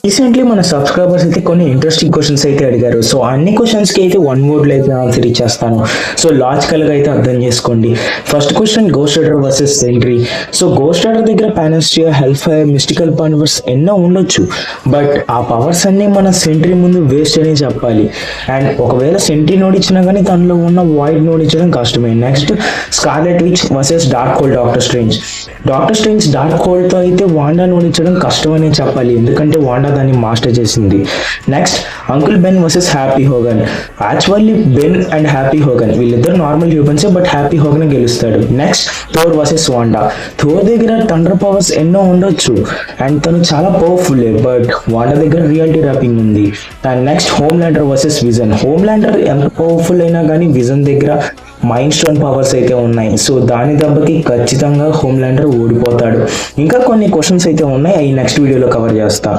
Recently మన subscribers అయితే కొన్ని ఇంట్రెస్టింగ్ క్వశ్చన్స్ అయితే అడిగారు. సో అన్ని క్వశ్చన్స్ కి అయితే వన్ వర్డ్ లో అయితే ఆన్సర్ ఇచ్చేస్తాను. సో లాజికల్ గా అయితే అర్థం చేసుకోండి. First question, Ghost Rider versus Sentry. So Ghost Rider దగ్గర పానస్టియా, హెల్ ఫైర్, మిస్టికల్ పవర్స్ ఎన్నో ఉండొచ్చు. బట్ ఆ పవర్స్ అన్ని మన సెంట్రీ ముందు వేస్ట్ అని చెప్పాలి. అండ్ ఒకవేళ సెంట్రీ నోడిచ్చినా కానీ దానిలో ఉన్న వాయిడ్ నోడించడం కష్టమే. Next, scarlet which versus dark whole doctor strange. Doctor strange dark whole తో అయితే వాండా నోడించడం కష్టం అనే చెప్పాలి, ఎందుకంటే వాండా దాన్ని మాస్టర్ చేసింది. Next, uncle Ben versus happy Hogan. Actually Ben and happy Hogan వీళ్ళిద్దరు నార్మల్ హ్యూమన్సే, బట్ హ్యాపీ హోగన్ గెలుస్తాడు. Next, Thor versus Wanda. Thor దగ్గర థండర్ పవర్స్ ఎన్నో ఉండొచ్చు అండ్ తను చాలా పవర్ఫుల్, బట్ వాండా దగ్గర రియాలిటీ ర్యాపింగ్ ఉంది. And next, home lander versus vision. Home lander ఎంత పవర్ఫుల్ అయినా కానీ విజన్ దగ్గర మైండ్ స్టోన్ పవర్స్ అయితే ఉన్నాయి. సో దాని దెబ్బకి ఖచ్చితంగా హోమ్ ల్యాండర్ ఓడిపోతాడు. ఇంకా కొన్ని క్వశ్చన్స్ అయితే ఉన్నాయి, అవి నెక్స్ట్ వీడియోలో కవర్ చేస్తా.